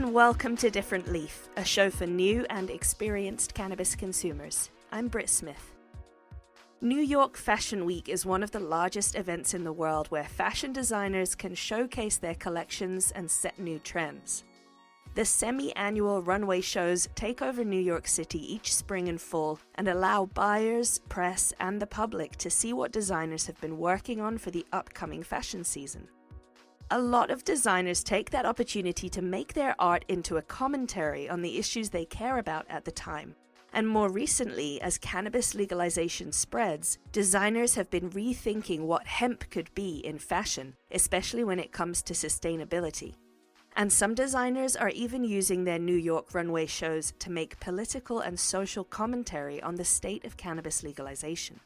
and welcome to Different Leaf, a show for new and experienced cannabis consumers. I'm Britt Smith. New York Fashion Week is one of the largest events in the world where fashion designers can showcase their collections and set new trends. The semi-annual Runway shows take over New York City each spring and fall and allow buyers, press, and the public to see what designers have been working on for the upcoming fashion season. A lot of designers take that opportunity to make their art into a commentary on the issues they care about at the time. And more recently, as cannabis legalization spreads, designers have been rethinking what hemp could be in fashion, especially when it comes to sustainability. And some designers are even using their New York runway shows to make political and social commentary on the state of cannabis legalization.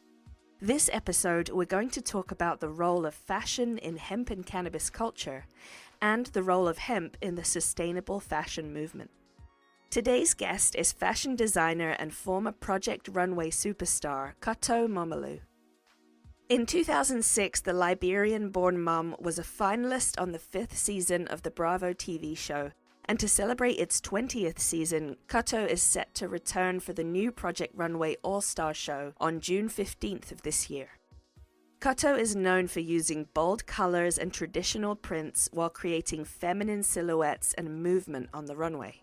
This episode, we're going to talk about the role of fashion in hemp and cannabis culture, and the role of hemp in the sustainable fashion movement. Today's guest is fashion designer and former Project Runway superstar, Korto Momolu. In 2006, the Liberian-born mum was a finalist on the 5th season of the Bravo TV show, and to celebrate its 20th season, Korto is set to return for the new Project Runway All-Star show on June 15th of this year. Korto is known for using bold colors and traditional prints while creating feminine silhouettes and movement on the runway.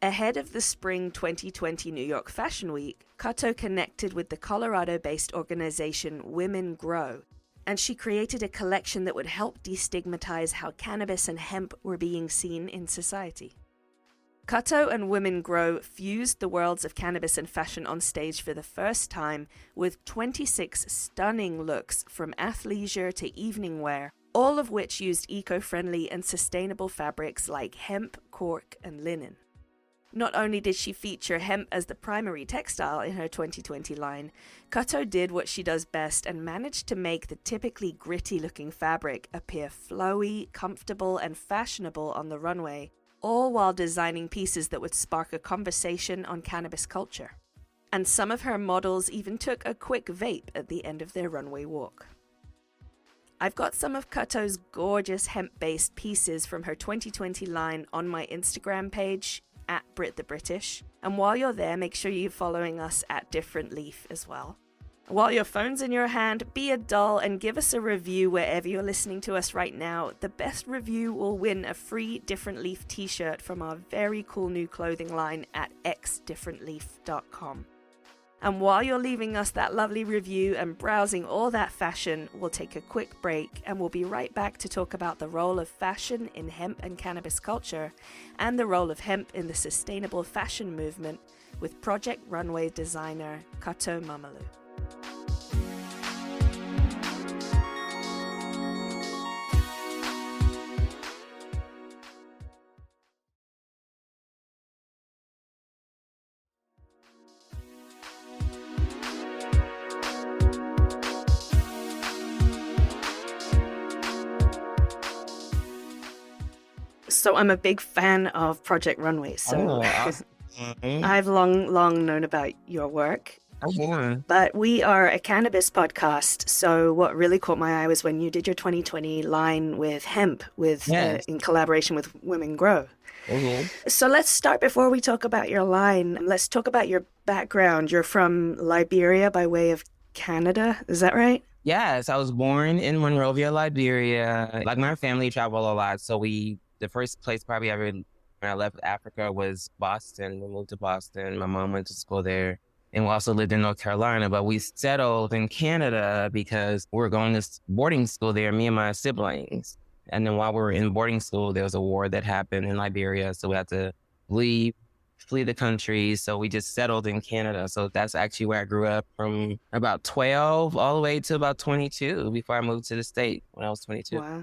Ahead of the spring 2020 New York Fashion Week, Korto connected with the Colorado-based organization Women Grow, and she created a collection that would help destigmatize how cannabis and hemp were being seen in society. Korto and Women Grow fused the worlds of cannabis and fashion on stage for the first time with 26 stunning looks from athleisure to eveningwear, all of which used eco-friendly and sustainable fabrics like hemp, cork, and linen. Not only did she feature hemp as the primary textile in her 2020 line, Korto did what she does best and managed to make the typically gritty-looking fabric appear flowy, comfortable, and fashionable on the runway, all while designing pieces that would spark a conversation on cannabis culture. And some of her models even took a quick vape at the end of their runway walk. I've got some of Korto's gorgeous hemp-based pieces from her 2020 line on my Instagram page, @BritTheBritish, and while you're there, make sure you're following us at Different Leaf as well. While your phone's in your hand, be a doll and give us a review wherever you're listening to us right now. The best review will win a free Different Leaf t-shirt from our very cool new clothing line at xdifferentleaf.com. And while you're leaving us that lovely review and browsing all that fashion, we'll take a quick break and we'll be right back to talk about the role of fashion in hemp and cannabis culture and the role of hemp in the sustainable fashion movement with Project Runway designer Korto Momolu. So I'm a big fan of Project Runway. So Awesome. I've long known about your work. Yeah. But we are a cannabis podcast. So what really caught my eye was when you did your 2020 line with Hemp Yes. in collaboration with Women Grow. Mhm. So let's start before we talk about your line. Let's talk about your background. You're from Liberia by way of Canada. Is that right? Yes, I was born in Monrovia, Liberia. Like my family traveled a lot, so the first place probably ever when I left Africa was Boston. We moved to Boston. My mom went to school there, and we also lived in North Carolina. But we settled in Canada because we were going to boarding school there, me and my siblings. And then while we were in boarding school, there was a war that happened in Liberia, so we had to flee the country. So we just settled in Canada. So that's actually where I grew up from about 12 all the way to about 22 before I moved to the state when I was 22. Wow.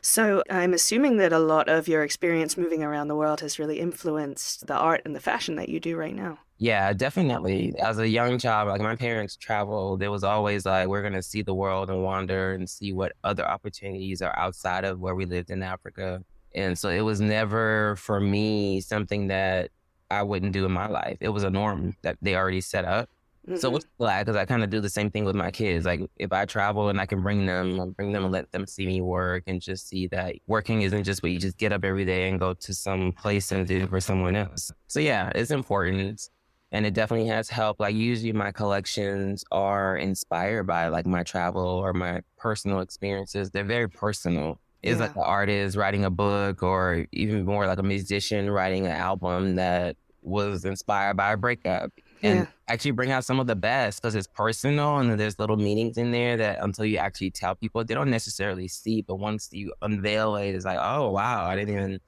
So I'm assuming that a lot of your experience moving around the world has really influenced the art and the fashion that you do right now. Yeah, definitely. As a young child, like my parents traveled, there was always like, we're going to see the world and wander and see what other opportunities are outside of where we lived in Africa. And so it was never for me something that I wouldn't do in my life. It was a norm that they already set up. So Hmm. it's glad because I kind of do the same thing with my kids. Like if I travel and I can bring them, I'll bring them and let them see me work and just see that working isn't just what you just get up every day and go to some place and do for someone else. So yeah, it's important. And it definitely has helped. Like usually my collections are inspired by like my travel or my personal experiences. They're very personal. It's like Yeah. an artist writing a book or even more like a musician writing an album that was inspired by a breakup and Yeah. actually bring out some of the best because it's personal and there's little meanings in there that until you actually tell people, they don't necessarily see. But once you unveil it, it's like, oh, wow, I didn't even.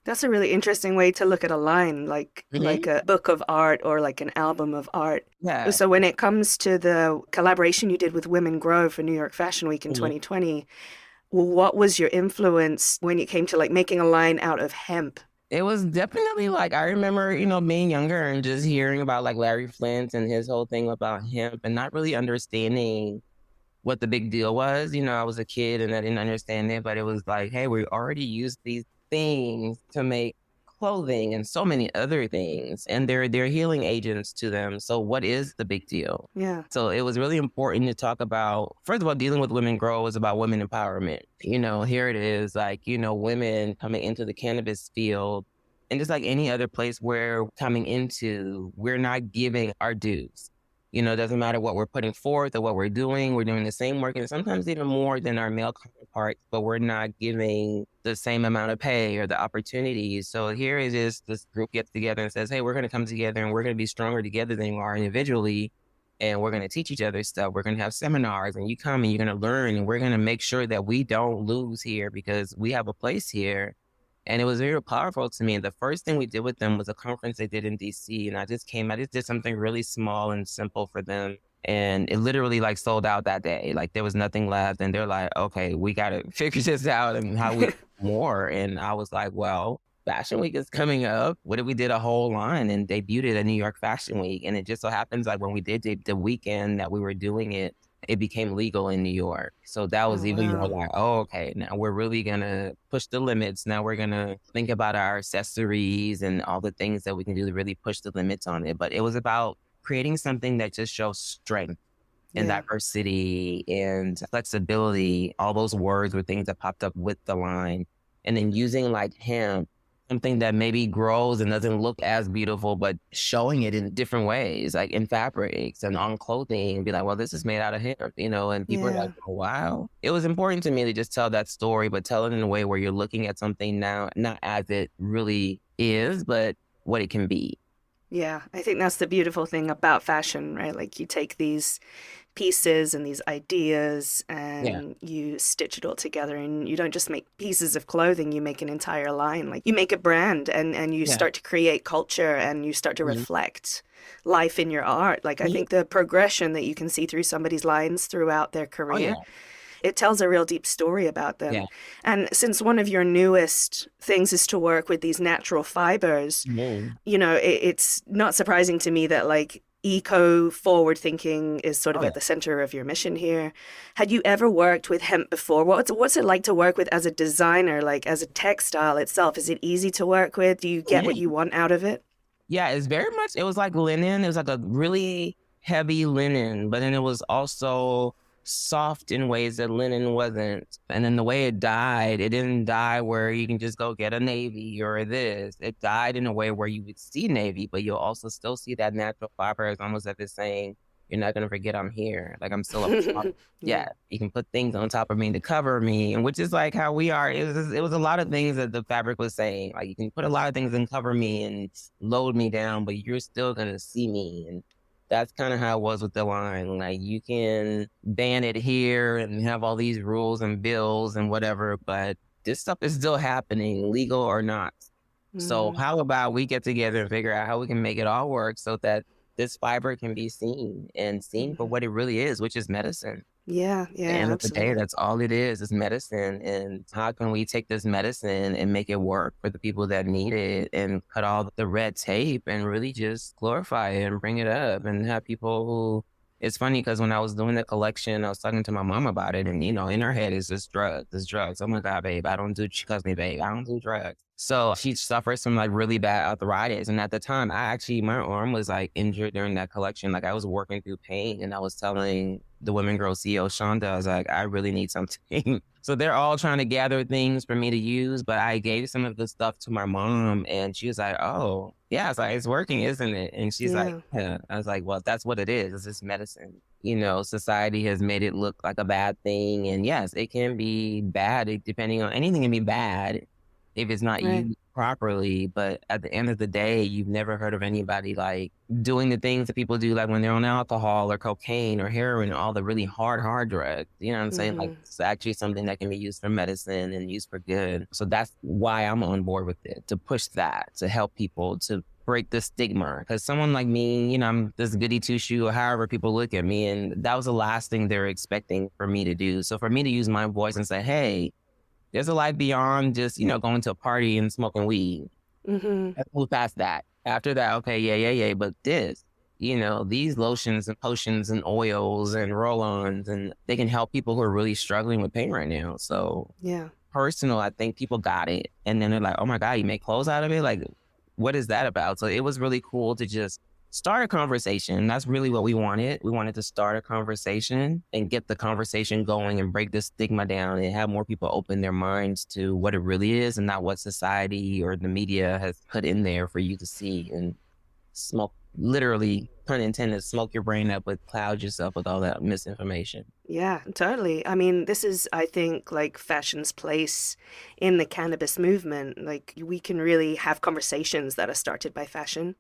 That's a really interesting way to look at a line, like Mhm. a book of art or like an album of art. Yeah. So when it comes to the collaboration you did with Women Grow for New York Fashion Week in Mhm. 2020, what was your influence when it came to like making a line out of hemp? It was definitely like, I remember, being younger and just hearing about like Larry Flint and his whole thing about hemp and not really understanding what the big deal was. I was a kid and I didn't understand it, but it was like, hey, we already use these things to make clothing and so many other things, and they're healing agents to them. So what is the big deal? Yeah. So it was really important to talk about, first of all, dealing with Women Grow is about women empowerment. Here it is, like, women coming into the cannabis field and just like any other place we're coming into, we're not giving our dues. It doesn't matter what we're putting forth or what we're doing the same work and sometimes even more than our male counterparts, but we're not giving the same amount of pay or the opportunities. So here it is, this group gets together and says, hey, we're going to come together and we're going to be stronger together than we are individually. And we're going to teach each other stuff. We're going to have seminars and you come and you're going to learn and we're going to make sure that we don't lose here because we have a place here. And it was very powerful to me. The first thing we did with them was a conference they did in DC. And I just did something really small and simple for them. And it literally like sold out that day. Like there was nothing left. And they're like, okay, we got to figure this out and how we more. And I was like, well, Fashion Week is coming up. What if we did a whole line and debuted it at New York Fashion Week? And it just so happens like when we did the weekend that we were doing it, it became legal in New York. So that Oh, was even more wow. like, oh, okay, now we're really going to push the limits. Now we're going to think about our accessories and all the things that we can do to really push the limits on it. But it was about creating something that just shows strength and Yeah. diversity and flexibility. All those words were things that popped up with the line. And then using like hemp, something that maybe grows and doesn't look as beautiful, but showing it in different ways, like in fabrics and on clothing, and be like, well, this is made out of hemp, and people are like, Yeah. oh, wow. It was important to me to just tell that story, but tell it in a way where you're looking at something now, not as it really is, but what it can be. Yeah. I think that's the beautiful thing about fashion, right? Like you take these pieces and these ideas Yeah. and you stitch it all together and you don't just make pieces of clothing, you make an entire line. Like you make a brand and you Yeah. start to create culture and you start to Mhm. reflect life in your art. Like I Mhm. think the progression that you can see through somebody's lines throughout their Oh, career, yeah. it tells a real deep story about Yeah. them. And since one of your newest things is to work with these natural fibers, Mhm. it's not surprising to me that like eco forward thinking is sort Oh, of yeah. at the center of your mission here. Had you ever worked with hemp before? What's it like to work with as a designer, like as a textile itself? Is it easy to work with? Do you get what you want out of it? Yeah, it's very much, it was like linen. It was like a really heavy linen, but then it was also soft in ways that linen wasn't. And then the way it dyed, it didn't dye where you can just go get a navy or this. It dyed in a way where you would see navy, but you'll also still see that natural fiber. It's almost as if it's saying, you're not going to forget I'm here. Like I'm still a part. Yeah. Yeah, you can put things on top of me to cover me, and which is like how we are. It was a lot of things that the fabric was saying. Like you can put a lot of things and cover me and load me down, but you're still gonna see me. And that's kind of how it was with the line. Like you can ban it here and have all these rules and bills and whatever, but this stuff is still happening, legal or not. So Mm, how about we get together and figure out how we can make it all work so that this fiber can be seen and seen for mhm. what it really is, which is medicine. Yeah, At the yeah, end of the day, absolutely. that's all it is medicine. And how can we take this medicine and make it work for the people that need it and cut all the red tape and really just glorify it and bring it up and have people who it's funny because when I was doing the collection, I was talking to my mom about it. And, in her head is this drugs. Oh my God, babe, she calls me babe. I don't do drugs. So she suffers from like really bad arthritis. And at the time, my arm was like injured during that collection. Like I was working through pain and I was telling the Women Grow CEO, Shonda, I was like, I really need something. So they're all trying to gather things for me to use, but I gave some of the stuff to my mom and she was like, oh, yeah, it's like, it's working, isn't it? And she's like, yeah. I was like, well, that's what it is. It's just medicine. Society has made it look like a bad thing. And yes, it can be bad depending on anything can be bad if it's not used properly. But at the end of the day, you've never heard of anybody like doing the things that people do, like when they're on alcohol or cocaine or heroin and all the really hard drugs. You know what I'm saying? Like it's actually something that can be used for medicine and used for good. So that's why I'm on board with it, to push that, to help people, to break the stigma. Because someone like me, I'm this goody two-shoe or however people look at me. And that was the last thing they're expecting for me to do. So for me to use my voice and say, hey, there's a life beyond just, going to a party and smoking weed. Let's move past that. After that, okay, yeah. But these lotions and potions and oils and roll-ons, and they can help people who are really struggling with pain right now. So personal, I think people got it. And then they're like, oh my God, you make clothes out of it? Like, what is that about? So it was really cool to just start a conversation. That's really what we wanted. We wanted to start a conversation and get the conversation going and break the stigma down and have more people open their minds to what it really is and not what society or the media has put in there for you to see and smoke, literally, pun intended, smoke your brain up with, cloud yourself with all that misinformation. Yeah, totally. I mean, this is, I think, like fashion's place in the cannabis movement. Like we can really have conversations that are started by fashion.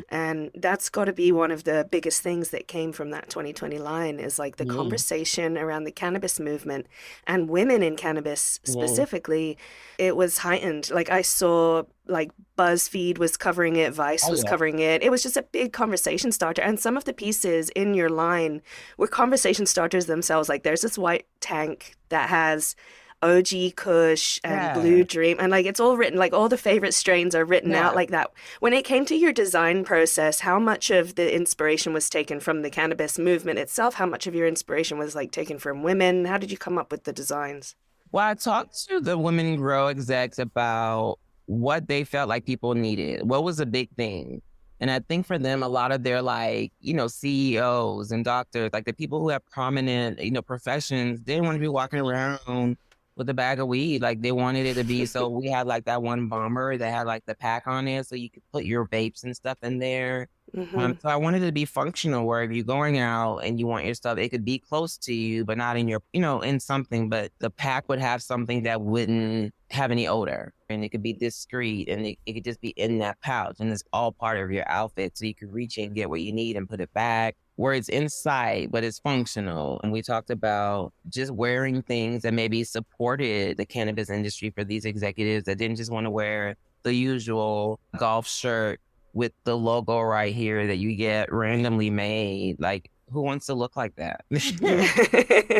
And that's got to be one of the biggest things that came from that 2020 line is like the conversation around the cannabis movement and women in cannabis specifically. It was heightened. Like I saw like BuzzFeed was covering it, Vice was covering it. It was just a big conversation starter. And some of the pieces in your line were conversation starters themselves. Like there's this white tank that has OG Kush and Blue Dream. And like it's all written, like all the favorite strains are written out like that. When it came to your design process, how much of the inspiration was taken from the cannabis movement itself? How much of your inspiration was like taken from women? How did you come up with the designs? Well, I talked to the Women Grow execs about what they felt like people needed. What was a big thing? And I think for them, a lot of their like, CEOs and doctors, like the people who have prominent, professions, they didn't want to be walking around with a bag of weed. Like they wanted it to be, so we had like that one bomber that had like the pack on it so you could put your vapes and stuff in there. So I wanted it to be functional where if you're going out and you want your stuff, it could be close to you, but not in your, in something, but the pack would have something that wouldn't have any odor and it could be discreet and it could just be in that pouch and it's all part of your outfit. So you could reach in, get what you need and put it back where it's inside, but it's functional. And we talked about just wearing things that maybe supported the cannabis industry for these executives that didn't just want to wear the usual golf shirt with the logo right here that you get randomly made. Like, who wants to look like that?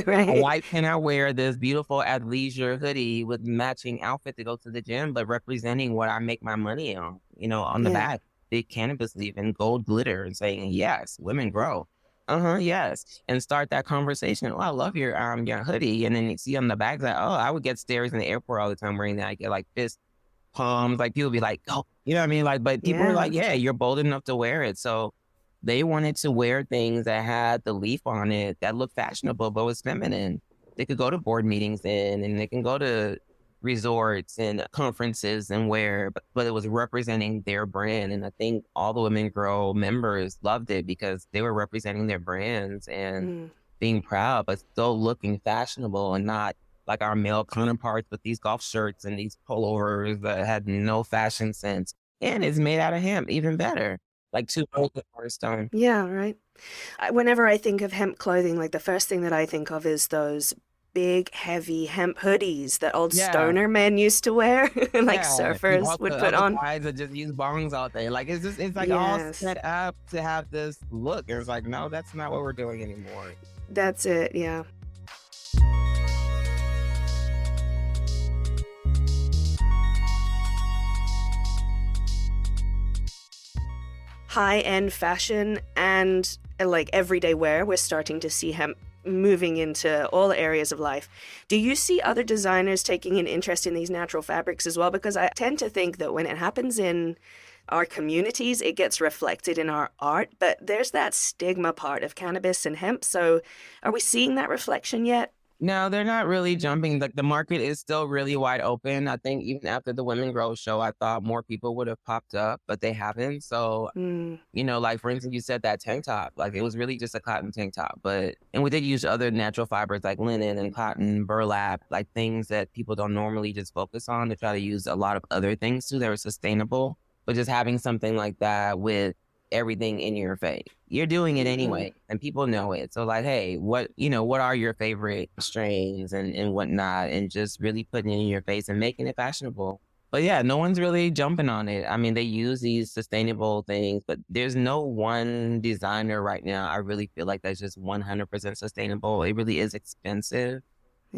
Right. Why can't I wear this beautiful athleisure hoodie with matching outfit to go to the gym, but representing what I make my money on, on the back, big cannabis leaf and gold glitter and saying, yes, women grow. Yes. And start that conversation. Oh, I love your hoodie. And then you see on the back that, I would get stares in the airport all the time wearing that. I get like fist palms, like people be like, oh, you know what I mean? Like, but people are like, yeah, you're bold enough to wear it. So they wanted to wear things that had the leaf on it that looked fashionable, but was feminine. They could go to board meetings and they can go to resorts and conferences and wear, but it was representing their brand. And I think all the Women Grow members loved it because they were representing their brands and being proud, but still looking fashionable and not like our male counterparts with these golf shirts and these pullovers that had no fashion sense. And it's made out of hemp, even better. Like two birds with one stone. Yeah, right. Whenever I think of hemp clothing, like the first thing that I think of is those big, heavy hemp hoodies that old stoner men used to wear, like surfers would put on. Guys that just use bongs all day. Like it's like all set up to have this look. It's like, no, that's not what we're doing anymore. That's it, yeah. high-end fashion and like everyday wear, we're starting to see hemp moving into all areas of life. Do you see other designers taking an interest in these natural fabrics as well? Because I tend to think that when it happens in our communities, it gets reflected in our art, but there's that stigma part of cannabis and hemp. So are we seeing that reflection yet? No, they're not really jumping. Like the market is still really wide open. I think even after the Women Grow show, I thought more people would have popped up, but they haven't. So, like for instance, you said that tank top, like it was really just a cotton tank top, and we did use other natural fibers like linen and cotton, burlap, like things that people don't normally just focus on to try to use a lot of other things too that are sustainable. But just having something like that with everything in your face, you're doing it anyway, and people know it. So like, hey, what are your favorite strains and whatnot, and just really putting it in your face and making it fashionable. But yeah, no one's really jumping on it. I mean, they use these sustainable things, but there's no one designer right now I really feel like that's just 100% sustainable. It really is expensive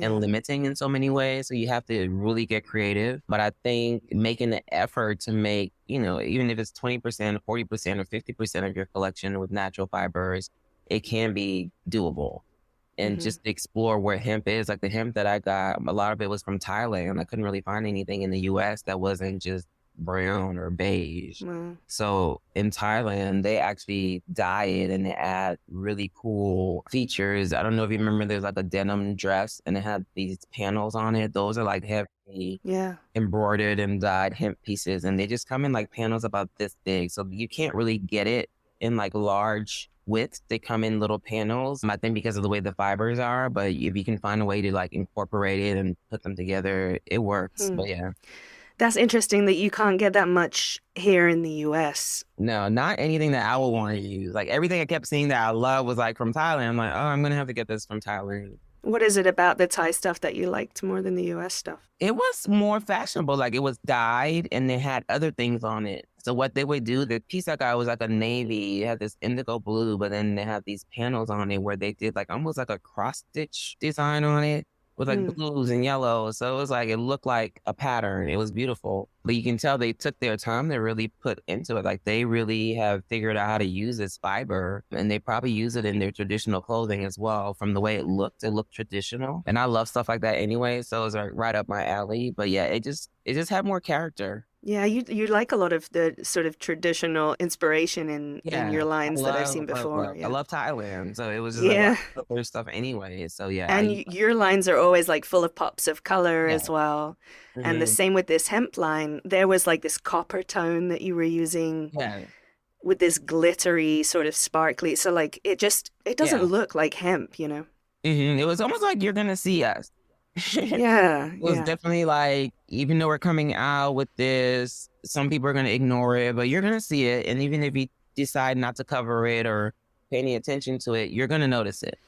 and limiting in so many ways. So you have to really get creative. But I think making the effort to make, even if it's 20%, 40%, or 50% of your collection with natural fibers, it can be doable. And just explore where hemp is. Like the hemp that I got, a lot of it was from Thailand. I couldn't really find anything in the US that wasn't just brown or beige. So in Thailand, they actually dye it and they add really cool features. I don't know if you remember, there's like a denim dress and it had these panels on it. Those are like heavy embroidered and dyed hemp pieces, and they just come in like panels about this big. So you can't really get it in like large width. They come in little panels, I think because of the way the fibers are, but if you can find a way to like incorporate it and put them together, it works. But yeah. That's interesting that you can't get that much here in the US. No, not anything that I would want to use. Like everything I kept seeing that I love was like from Thailand. I'm like, oh, I'm going to have to get this from Thailand. What is it about the Thai stuff that you liked more than the US stuff? It was more fashionable. Like it was dyed and they had other things on it. So what they would do, the piece I got was like a navy. It had this indigo blue, but then they had these panels on it where they did like almost like a cross stitch design on it with like blues and yellows. So it was like, it looked like a pattern. It was beautiful. But you can tell they took their time to really put into it. Like they really have figured out how to use this fiber, and they probably use it in their traditional clothing as well. From the way it looked traditional. And I love stuff like that anyway. So it was like right up my alley. But yeah, it just had more character. Yeah, you like a lot of the sort of traditional inspiration in your lines that I've seen before. I love Thailand, so it was just like other stuff anyway. So yeah, and your lines are always like full of pops of color as well. And the same with this hemp line. There was like this copper tone that you were using with this glittery sort of sparkly. So like it doesn't look like hemp, It was almost like you're gonna see us. It was definitely like, even though we're coming out with this, some people are going to ignore it, but you're going to see it. And even if you decide not to cover it or pay any attention to it, you're going to notice it.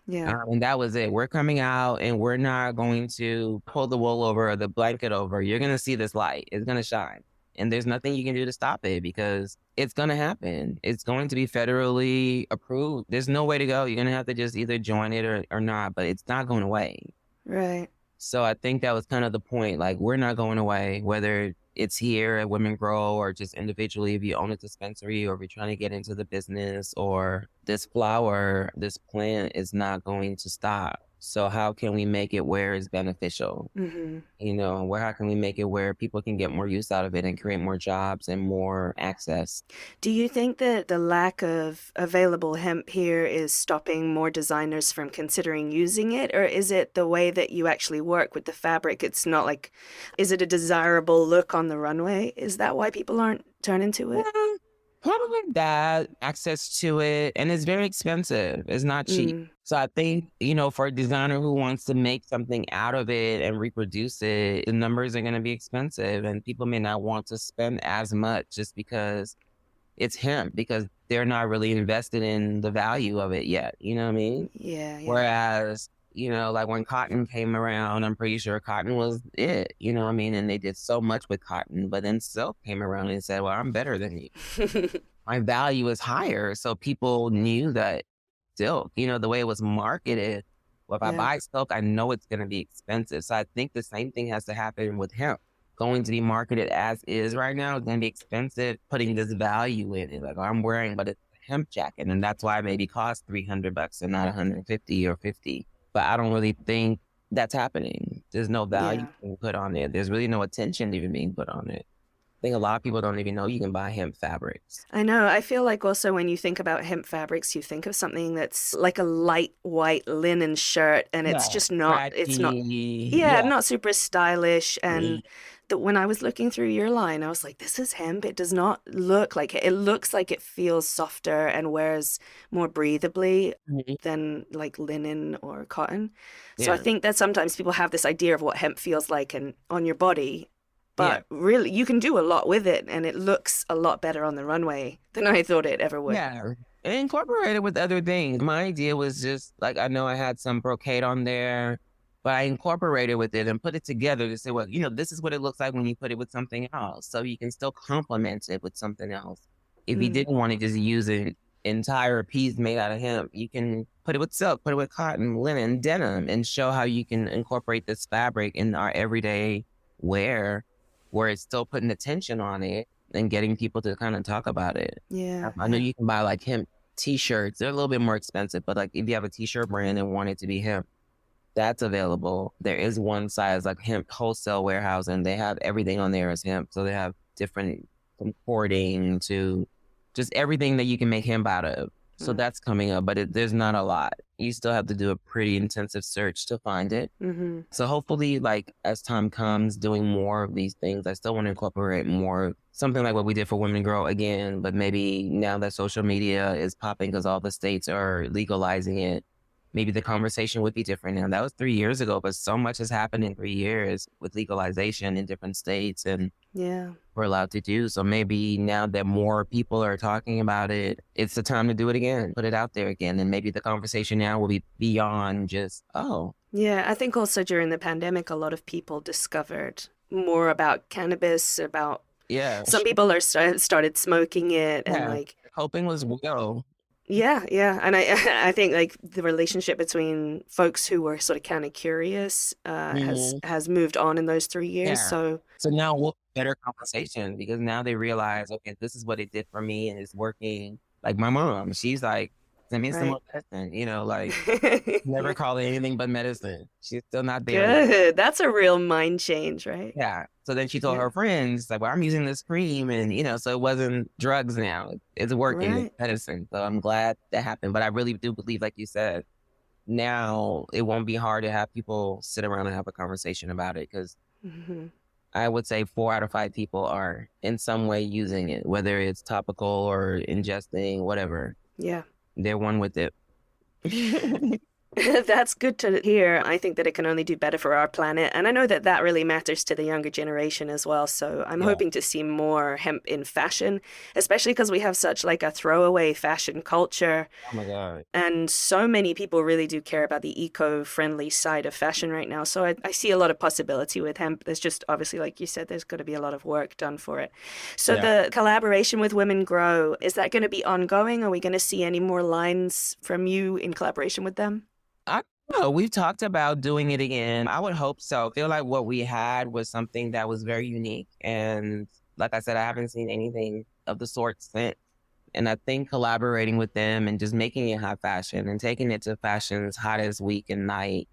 And that was it. We're coming out and we're not going to pull the wool over or the blanket over. You're going to see this light. It's going to shine. And there's nothing you can do to stop it because it's going to happen. It's going to be federally approved. There's no way to go. You're going to have to just either join it or not, but it's not going away. Right. So I think that was kind of the point. Like, we're not going away, whether it's here at Women Grow or just individually if you own a dispensary or if you're trying to get into the business, or this flower, this plant is not going to stop. So how can we make it where it's beneficial? How can we make it where people can get more use out of it and create more jobs and more access? Do you think that the lack of available hemp here is stopping more designers from considering using it? Or is it the way that you actually work with the fabric? It's not like, is it a desirable look on the runway? Is that why people aren't turning to it? Probably that, access to it, and it's very expensive. It's not cheap. So I think, for a designer who wants to make something out of it and reproduce it, the numbers are going to be expensive, and people may not want to spend as much just because it's hemp, because they're not really invested in the value of it yet. You know what I mean? Yeah. Whereas, like when cotton came around, I'm pretty sure cotton was it, and they did so much with cotton, but then silk came around and said, well, I'm better than you. My value is higher. So people knew that silk, the way it was marketed, well, if I buy silk, I know it's going to be expensive. So I think the same thing has to happen with hemp. going to be marketed as is right now is going to be expensive, putting this value in it. Like, I'm wearing, but it's a hemp jacket, and that's why it maybe costs $300 and not 150 or 50. But I don't really think that's happening. There's no value being put on it. There's really no attention even being put on it. I think a lot of people don't even know you can buy hemp fabrics. I know. I feel like also when you think about hemp fabrics, you think of something that's like a light white linen shirt, and it's just not, it's not, not super stylish. And when I was looking through your line, I was like, this is hemp. It does not look like it. It looks like it feels softer and wears more breathably than like linen or cotton. So I think that sometimes people have this idea of what hemp feels like and on your body. But really, you can do a lot with it, and it looks a lot better on the runway than I thought it ever would. Yeah, and incorporate it with other things. My idea was just, like, I know I had some brocade on there, but I incorporated with it and put it together to say, well, this is what it looks like when you put it with something else. So you can still complement it with something else. If you didn't want to just use an entire piece made out of hemp, you can put it with silk, put it with cotton, linen, denim, and show how you can incorporate this fabric in our everyday wear, where it's still putting attention on it and getting people to kind of talk about it. Yeah. I know you can buy like hemp t-shirts. They're a little bit more expensive, but like if you have a t-shirt brand and want it to be hemp, that's available. There is one size like hemp wholesale warehouse, and they have everything on there as hemp. So they have different, from cording to just everything that you can make hemp out of. So that's coming up, but there's not a lot. You still have to do a pretty intensive search to find it. So hopefully, like, as time comes, doing more of these things, I still want to incorporate more, something like what we did for Women Grow again, but maybe now that social media is popping because all the states are legalizing it, maybe the conversation would be different now. That was 3 years ago, but so much has happened in 3 years with legalization in different states, and we're allowed to do. So maybe now that more people are talking about it, it's the time to do it again, put it out there again. And maybe the conversation now will be beyond just, Yeah, I think also during the pandemic, a lot of people discovered more about cannabis, about some people are started smoking it, and like hoping was real. Yeah. And I think like the relationship between folks who were sort of kind of curious has moved on in those 3 years. So now we'll have better conversation, because now they realize, okay, this is what it did for me and it's working. Like my mom, she's like, send me some more medicine, like never call it anything but medicine. She's still not there. Good. That's a real mind change, right? Yeah. So then she told her friends, like, well, I'm using this cream, and, so it wasn't drugs now. It's working, it's medicine. So I'm glad that happened. But I really do believe, like you said, now it won't be hard to have people sit around and have a conversation about it, because I would say 4 out of 5 people are in some way using it, whether it's topical or ingesting, whatever. Yeah. They're one with it. That's good to hear. I think that it can only do better for our planet. And I know that that really matters to the younger generation as well. So I'm hoping to see more hemp in fashion, especially because we have such like a throwaway fashion culture. Oh my God. And so many people really do care about the eco-friendly side of fashion right now. So I see a lot of possibility with hemp. There's just obviously, like you said, there's got to be a lot of work done for it. So the collaboration with Women Grow, is that going to be ongoing? Are we going to see any more lines from you in collaboration with them? I don't know. We've talked about doing it again. I would hope so. I feel like what we had was something that was very unique. And like I said, I haven't seen anything of the sort since. And I think collaborating with them and just making it high fashion and taking it to fashion's hottest week and night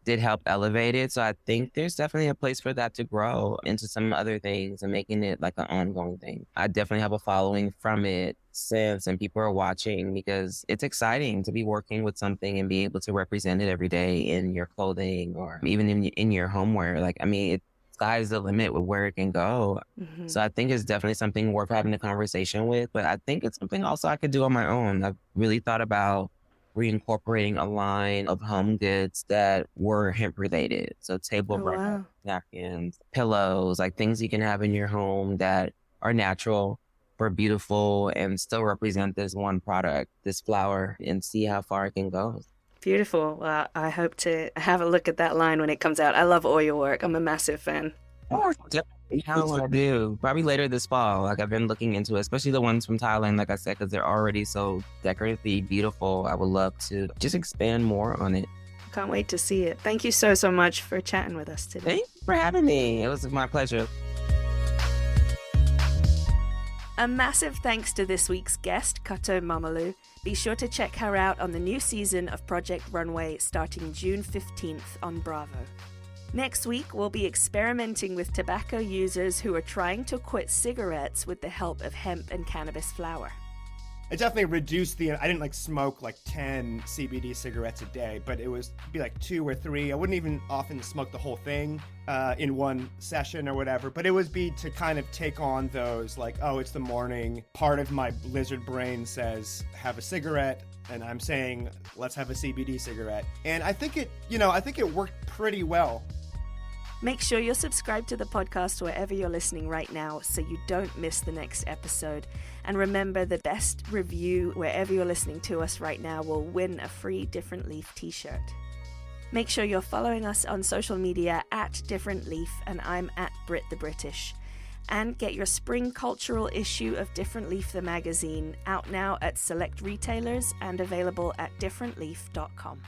did help elevate it. So I think there's definitely a place for that to grow into some other things and making it like an ongoing thing. I definitely have a following from it since, and people are watching, because it's exciting to be working with something and be able to represent it every day in your clothing or even in your homeware. Like, I mean, sky's the limit with where it can go. So I think it's definitely something worth having a conversation with, but I think it's something also I could do on my own. I've really thought about reincorporating a line of home goods that were hemp related. So tableware, napkins, pillows, like things you can have in your home that are natural, are beautiful, and still represent this one product, this flower, and see how far it can go. Beautiful. Well, I hope to have a look at that line when it comes out. I love oil work. I'm a massive fan. Oh, definitely. How I do. Probably later this fall. Like, I've been looking into it, especially the ones from Thailand, like I said, because they're already so decoratively beautiful. I would love to just expand more on it. Can't wait to see it. Thank you so much for chatting with us today. Thanks for having me. It was my pleasure. A massive thanks to this week's guest, Korto Momolu. Be sure to check her out on the new season of Project Runway starting June 15th on Bravo. Next week, we'll be experimenting with tobacco users who are trying to quit cigarettes with the help of hemp and cannabis flower. It definitely reduced I didn't smoke 10 CBD cigarettes a day, but it was be 2 or 3. I wouldn't even often smoke the whole thing in one session or whatever, but it would be to kind of take on those oh, it's the morning. Part of my lizard brain says, have a cigarette, and I'm saying, let's have a CBD cigarette. And I think it worked pretty well. Make sure you're subscribed to the podcast wherever you're listening right now so you don't miss the next episode. And remember, the best review wherever you're listening to us right now will win a free Different Leaf t-shirt. Make sure you're following us on social media at Different Leaf, and I'm at Brit the British. And get your spring cultural issue of Different Leaf the magazine out now at select retailers and available at differentleaf.com.